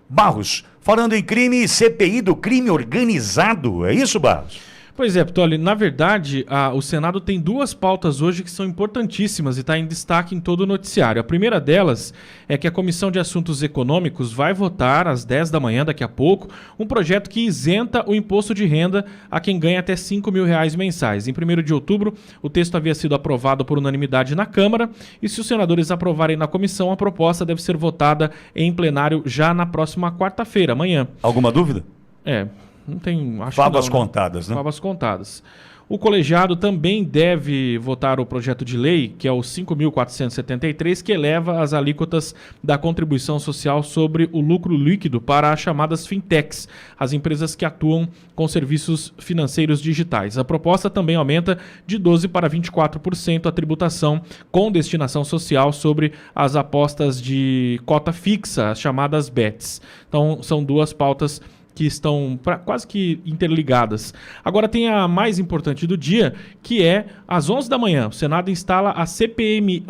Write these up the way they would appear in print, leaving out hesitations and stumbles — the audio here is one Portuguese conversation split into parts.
Barros, falando em crime, CPI do crime organizado, é isso, Barros? Pois é, Ptolio, na verdade, o Senado tem duas pautas hoje que são importantíssimas e está em destaque em todo o noticiário. A primeira delas é que a Comissão de Assuntos Econômicos vai votar às 10 da manhã, daqui a pouco, um projeto que isenta o imposto de renda a quem ganha até R$5 mil mensais. Em 1º de outubro, o texto havia sido aprovado por unanimidade na Câmara e, se os senadores aprovarem na comissão, a proposta deve ser votada em plenário já na próxima quarta-feira, amanhã. Alguma dúvida? Não tem... Favas contadas, né? Favas contadas. O colegiado também deve votar o projeto de lei, que é o 5.473, que eleva as alíquotas da contribuição social sobre o lucro líquido para as chamadas fintechs, as empresas que atuam com serviços financeiros digitais. A proposta também aumenta de 12% para 24% a tributação com destinação social sobre as apostas de cota fixa, as chamadas BETs. Então, são duas pautas que estão quase que interligadas. Agora tem a mais importante do dia, que é às 11 da manhã. O Senado instala a CPI,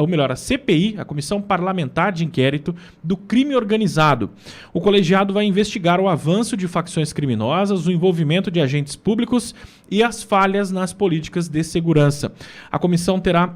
a Comissão Parlamentar de Inquérito do Crime Organizado. O colegiado vai investigar o avanço de facções criminosas, o envolvimento de agentes públicos e as falhas nas políticas de segurança. A comissão terá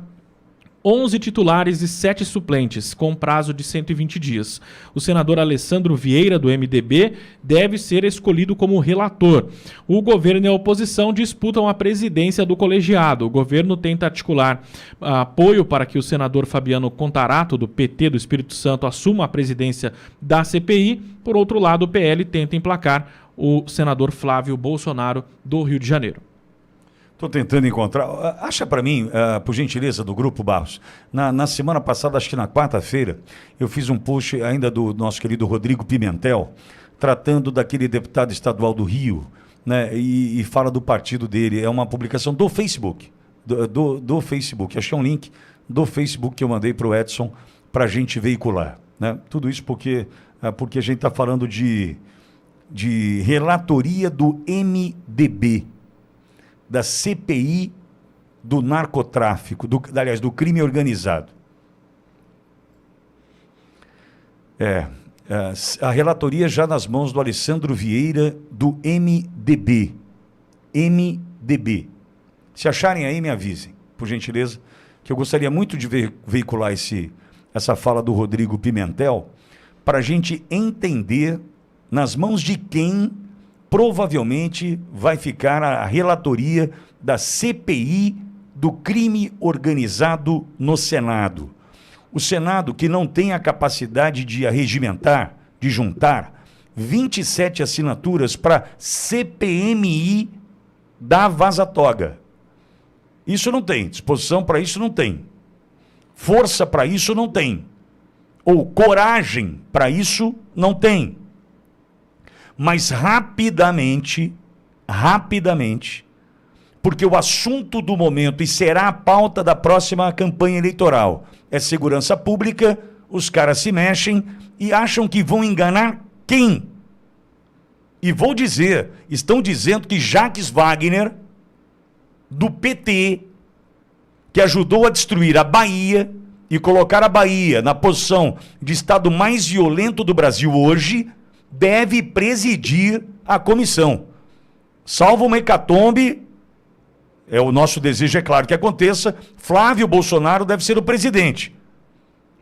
11 titulares e 7 suplentes, com prazo de 120 dias. O senador Alessandro Vieira, do MDB, deve ser escolhido como relator. O governo e a oposição disputam a presidência do colegiado. O governo tenta articular apoio para que o senador Fabiano Contarato, do PT do Espírito Santo, assuma a presidência da CPI. Por outro lado, o PL tenta emplacar o senador Flávio Bolsonaro, do Rio de Janeiro. Estou tentando encontrar. Acha para mim, por gentileza, do Grupo Barros. Na semana passada, acho que na quarta-feira, eu fiz um post ainda do nosso querido Rodrigo Pimentel, tratando daquele deputado estadual do Rio, né, e fala do partido dele. É uma publicação do Facebook. Do Facebook. Achei um link do Facebook que eu mandei para o Edson para a gente veicular. Né? Tudo isso porque a gente está falando de relatoria do MDB. Da CPI do narcotráfico, do crime organizado. A relatoria já nas mãos do Alessandro Vieira, do MDB. MDB. Se acharem aí, me avisem, por gentileza, que eu gostaria muito de veicular essa fala do Rodrigo Pimentel, para a gente entender nas mãos de quem provavelmente vai ficar a relatoria da CPI do crime organizado no Senado. O Senado, que não tem a capacidade de arregimentar, de juntar 27 assinaturas para CPMI da Vaza Toga. Isso não tem, disposição para isso não tem. Força para isso não tem. Ou coragem para isso não tem. Mas rapidamente, porque o assunto do momento, e será a pauta da próxima campanha eleitoral, é segurança pública, os caras se mexem e acham que vão enganar quem? E vou dizer, estão dizendo que Jacques Wagner, do PT, que ajudou a destruir a Bahia e colocar a Bahia na posição de estado mais violento do Brasil hoje, deve presidir a comissão. Salvo uma hecatombe, o nosso desejo é claro que aconteça, Flávio Bolsonaro deve ser o presidente.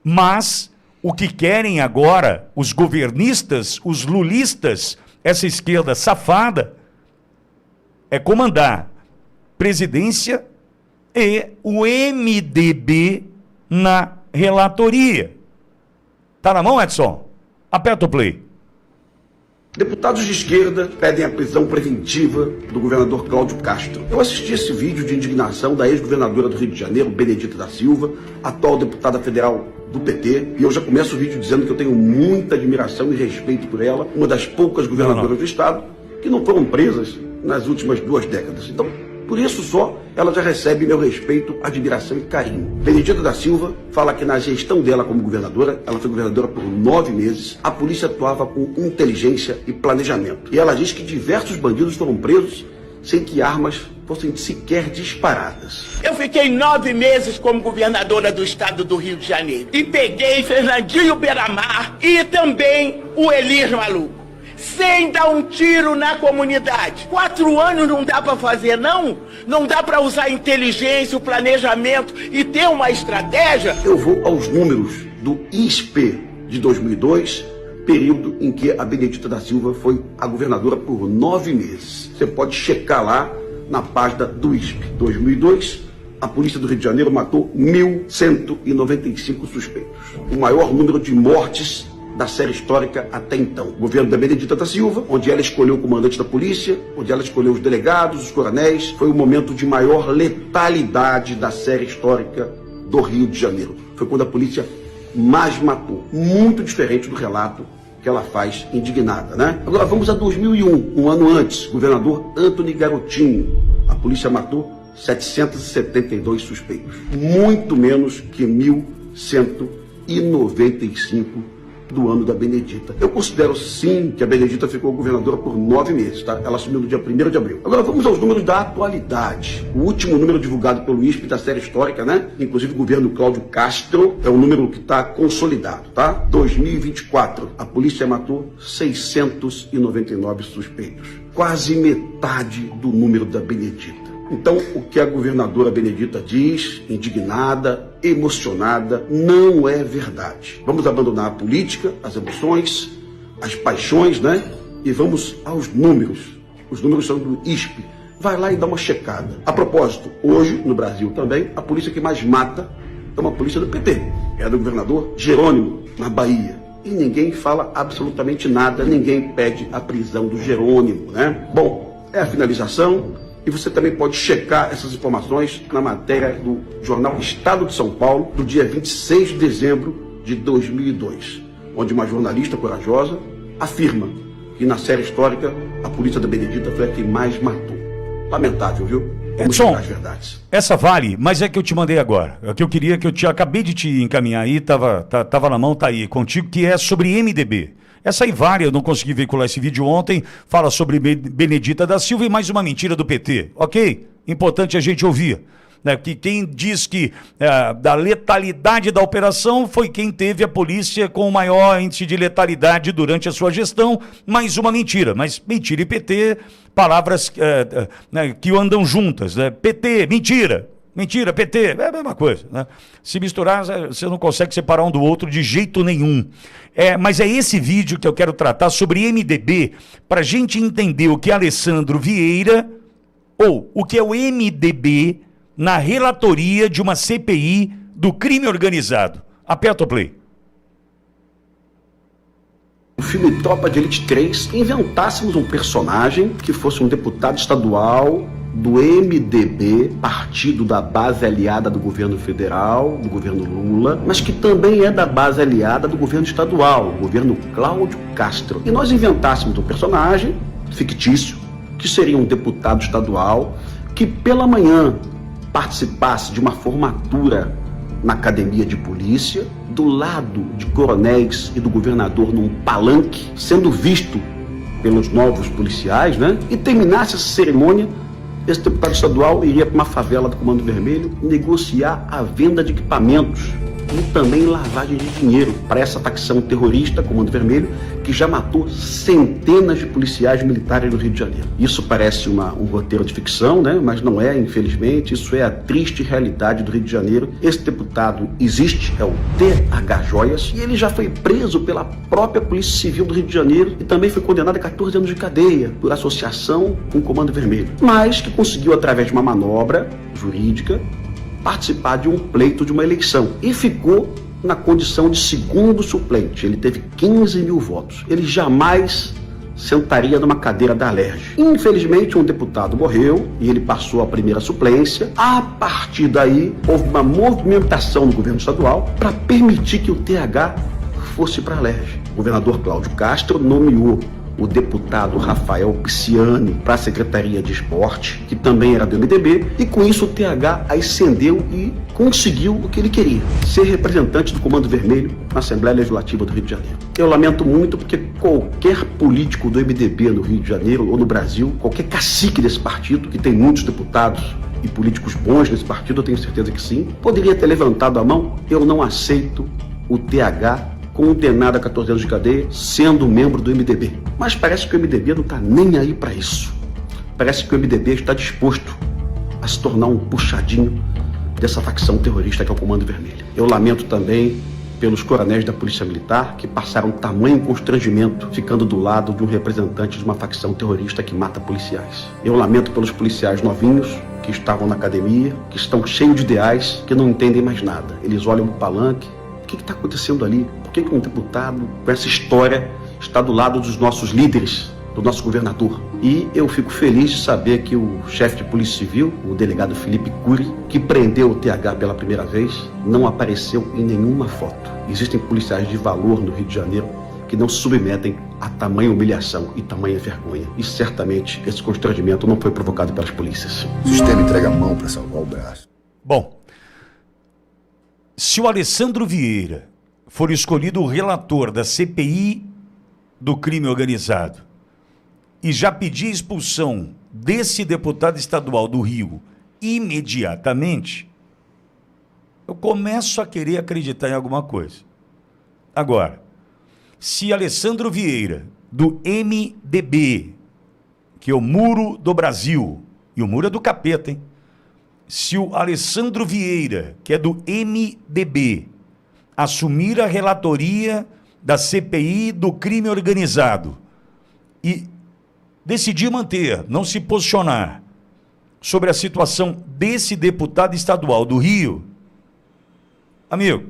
Mas o que querem agora os governistas, os lulistas, essa esquerda safada, é comandar presidência e o MDB na relatoria. Tá na mão, Edson? Aperta o play. Deputados de esquerda pedem a prisão preventiva do governador Cláudio Castro. Eu assisti esse vídeo de indignação da ex-governadora do Rio de Janeiro, Benedita da Silva, atual deputada federal do PT, e eu já começo o vídeo dizendo que eu tenho muita admiração e respeito por ela, uma das poucas governadoras do estado que não foram presas nas últimas 2 décadas. Então, por isso só, ela já recebe meu respeito, admiração e carinho. Benedita da Silva fala que na gestão dela como governadora, ela foi governadora por 9 meses, a polícia atuava com inteligência e planejamento. E ela diz que diversos bandidos foram presos sem que armas fossem sequer disparadas. Eu fiquei 9 meses como governadora do estado do Rio de Janeiro e peguei Fernandinho Beiramar e também o Elis Maluco, sem dar um tiro na comunidade. 4 anos não dá para fazer, não? Não dá para usar a inteligência, o planejamento e ter uma estratégia? Eu vou aos números do ISPE de 2002, período em que a Benedita da Silva foi a governadora por 9 meses. Você pode checar lá na página do ISPE. 2002, a Polícia do Rio de Janeiro matou 1.195 suspeitos. O maior número de mortes da série histórica até então. O governo da Benedita da Silva, onde ela escolheu o comandante da polícia, onde ela escolheu os delegados, os coronéis, foi o momento de maior letalidade da série histórica do Rio de Janeiro. Foi quando a polícia mais matou. Muito diferente do relato que ela faz indignada, né? Agora vamos a 2001, um ano antes, governador Antony Garotinho. A polícia matou 772 suspeitos, muito menos que 1.195 do ano da Benedita. Eu considero sim que a Benedita ficou governadora por 9 meses, tá? Ela assumiu no dia 1º de abril. Agora vamos aos números da atualidade. O último número divulgado pelo ISPE da série histórica, né? Inclusive o governo Cláudio Castro, é um número que está consolidado, tá? 2024, a polícia matou 699 suspeitos. Quase metade do número da Benedita. Então, o que a governadora Benedita diz, indignada, emocionada, não é verdade. Vamos abandonar a política, as emoções, as paixões, né? E vamos aos números. Os números são do ISPE. Vai lá e dá uma checada. A propósito, hoje, no Brasil também, a polícia que mais mata é uma polícia do PT. É a do governador Jerônimo, na Bahia. E ninguém fala absolutamente nada, ninguém pede a prisão do Jerônimo, né? Bom, é a finalização. E você também pode checar essas informações na matéria do jornal Estado de São Paulo, do dia 26 de dezembro de 2002, onde uma jornalista corajosa afirma que na série histórica a polícia da Benedita foi a que mais matou. Lamentável, viu? Vamos checar as verdades. Essa vale, mas é que eu te mandei agora. É que eu queria, que eu acabei de te encaminhar aí, tava na mão, tá aí contigo, que é sobre MDB. Essa aí vale, eu não consegui veicular esse vídeo ontem, fala sobre Benedita da Silva e mais uma mentira do PT, ok? Importante a gente ouvir, né? Que quem diz que da letalidade da operação foi quem teve a polícia com o maior índice de letalidade durante a sua gestão, mais uma mentira, mas mentira e PT, palavras né, que andam juntas, né? PT, mentira. Mentira, PT, é a mesma coisa, né? Se misturar, você não consegue separar um do outro de jeito nenhum. Mas é esse vídeo que eu quero tratar sobre MDB, para a gente entender o que é Alessandro Vieira, ou o que é o MDB na relatoria de uma CPI do crime organizado. Aperta o play. O filme Tropa de Elite 3, inventássemos um personagem que fosse um deputado estadual do MDB, partido da base aliada do governo federal, do governo Lula, mas que também é da base aliada do governo estadual, o governo Cláudio Castro. E nós inventássemos um personagem fictício, que seria um deputado estadual, que pela manhã participasse de uma formatura na academia de polícia, do lado de coronéis e do governador num palanque, sendo visto pelos novos policiais, né? E terminasse essa cerimônia, esse deputado estadual iria para uma favela do Comando Vermelho negociar a venda de equipamentos e também lavagem de dinheiro para essa facção terrorista, Comando Vermelho, que já matou centenas de policiais militares no Rio de Janeiro. Isso parece um roteiro de ficção, né? Mas não é, infelizmente, isso é a triste realidade do Rio de Janeiro. Esse deputado existe, é o TH Joias, e ele já foi preso pela própria Polícia Civil do Rio de Janeiro e também foi condenado a 14 anos de cadeia por associação com o Comando Vermelho, mas que conseguiu, através de uma manobra jurídica, participar de um pleito de uma eleição e ficou na condição de segundo suplente. Ele teve 15 mil votos. Ele jamais sentaria numa cadeira da Alerj. Infelizmente, um deputado morreu e ele passou a primeira suplência. A partir daí, houve uma movimentação no governo estadual para permitir que o TH fosse para a Alerj. O governador Cláudio Castro nomeou o deputado Rafael Pisciani para a Secretaria de Esporte, que também era do MDB, e com isso o TH ascendeu e conseguiu o que ele queria, ser representante do Comando Vermelho na Assembleia Legislativa do Rio de Janeiro. Eu lamento muito porque qualquer político do MDB no Rio de Janeiro ou no Brasil, qualquer cacique desse partido, que tem muitos deputados e políticos bons nesse partido, eu tenho certeza que sim, poderia ter levantado a mão. Eu não aceito o TH condenado a 14 anos de cadeia, sendo membro do MDB. Mas parece que o MDB não está nem aí para isso. Parece que o MDB está disposto a se tornar um puxadinho dessa facção terrorista que é o Comando Vermelho. Eu lamento também pelos coronéis da Polícia Militar que passaram tamanho constrangimento ficando do lado de um representante de uma facção terrorista que mata policiais. Eu lamento pelos policiais novinhos que estavam na academia, que estão cheios de ideais, que não entendem mais nada. Eles olham o palanque. O que está acontecendo ali? Por que um deputado com essa história está do lado dos nossos líderes, do nosso governador? E eu fico feliz de saber que o chefe de Polícia Civil, o delegado Felipe Cury, que prendeu o TH pela primeira vez, não apareceu em nenhuma foto. Existem policiais de valor no Rio de Janeiro que não se submetem a tamanha humilhação e tamanha vergonha. E certamente esse constrangimento não foi provocado pelas polícias. O sistema entrega a mão para salvar o braço. Bom, se o Alessandro Vieira for escolhido o relator da CPI do crime organizado e já pedir a expulsão desse deputado estadual do Rio imediatamente, eu começo a querer acreditar em alguma coisa. Agora, se Alessandro Vieira, do MDB, que é o Muro do Brasil, e o muro é do capeta, hein? Se o Alessandro Vieira, que é do MDB, assumir a relatoria da CPI do crime organizado e decidir manter, não se posicionar sobre a situação desse deputado estadual do Rio, amigo,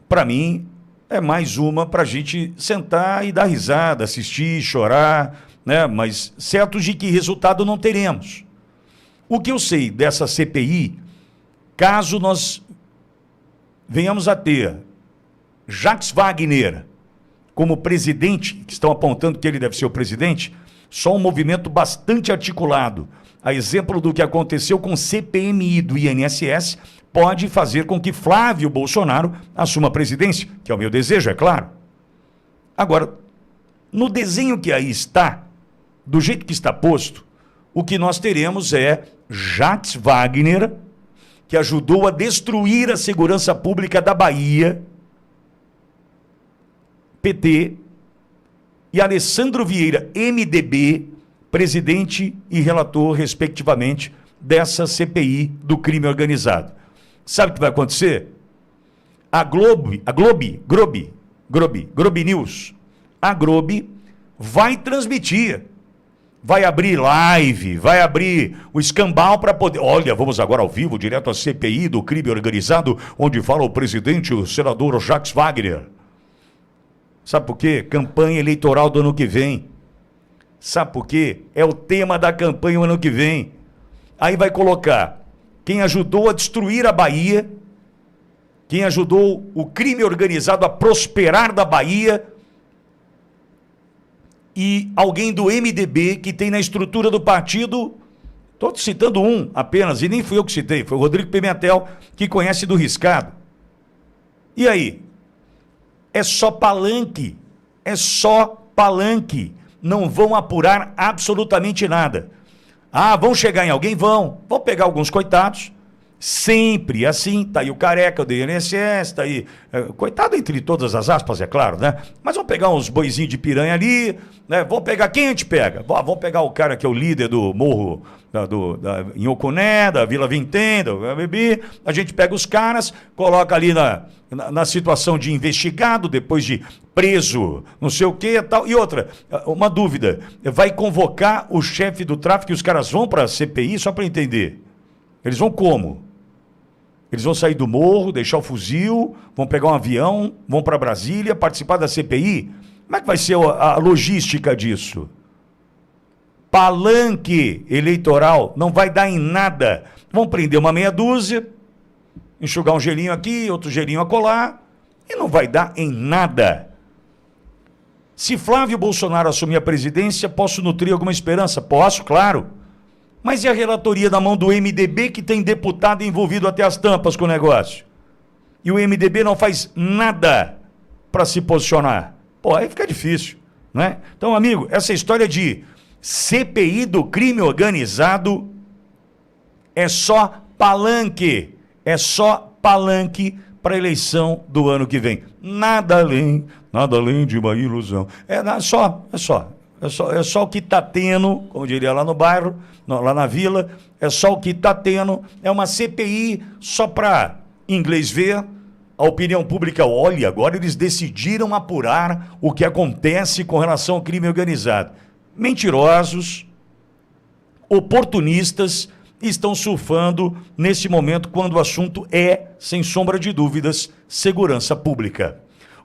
para mim é mais uma para a gente sentar e dar risada, assistir, chorar, né? Mas certos de que resultado não teremos. O que eu sei dessa CPI, caso nós venhamos a ter Jacques Wagner como presidente, que estão apontando que ele deve ser o presidente, só um movimento bastante articulado, a exemplo do que aconteceu com o CPMI do INSS, pode fazer com que Flávio Bolsonaro assuma a presidência, que é o meu desejo, é claro. Agora, no desenho que aí está, do jeito que está posto, o que nós teremos é Jacques Wagner, que ajudou a destruir a segurança pública da Bahia, PT, e Alessandro Vieira, MDB, presidente e relator, respectivamente, dessa CPI do crime organizado. Sabe o que vai acontecer? A Globo News, a Globo vai transmitir. Vai abrir live, vai abrir o escambau para poder... Olha, vamos agora ao vivo, direto à CPI do crime organizado, onde fala o presidente, o senador Jacques Wagner. Sabe por quê? Campanha eleitoral do ano que vem. Sabe por quê? É o tema da campanha do ano que vem. Aí vai colocar quem ajudou a destruir a Bahia, quem ajudou o crime organizado a prosperar da Bahia, e alguém do MDB que tem na estrutura do partido, estou citando um apenas, e nem fui eu que citei, foi o Rodrigo Pimentel, que conhece do riscado. E aí? É só palanque, não vão apurar absolutamente nada. Ah, vão chegar em alguém? Vão pegar alguns coitados, sempre assim, tá aí o careca do INSS, tá aí, coitado entre todas as aspas, é claro, né? Mas vão pegar uns boizinhos de piranha ali, né? Vão pegar, quem a gente pega? Vão pegar o cara que é o líder do morro, em Oconé, da Vila Vintém, da Bebi, a gente pega os caras, coloca ali na situação de investigado, depois de preso, não sei o que e tal. E outra, uma dúvida, vai convocar o chefe do tráfico e os caras vão para a CPI, só para entender. Eles vão como? Eles vão sair do morro, deixar o fuzil, vão pegar um avião, vão para Brasília, participar da CPI? Como é que vai ser a logística disso? Palanque eleitoral não vai dar em nada. Vão prender uma meia dúzia, enxugar um gelinho aqui, outro gelinho acolá, e não vai dar em nada. Se Flávio Bolsonaro assumir a presidência, posso nutrir alguma esperança? Posso, claro. Mas e a relatoria na mão do MDB, que tem deputado envolvido até as tampas com o negócio? E o MDB não faz nada para se posicionar. Pô, aí fica difícil, né? Então, amigo, essa história de CPI do crime organizado é só palanque. É só palanque para a eleição do ano que vem. Nada além de uma ilusão. É só o que está tendo, como diria lá no bairro, lá na vila, é só o que está tendo. É uma CPI só para inglês ver. A opinião pública, olha, agora eles decidiram apurar o que acontece com relação ao crime organizado. Mentirosos, oportunistas, estão surfando nesse momento quando o assunto é, sem sombra de dúvidas, segurança pública.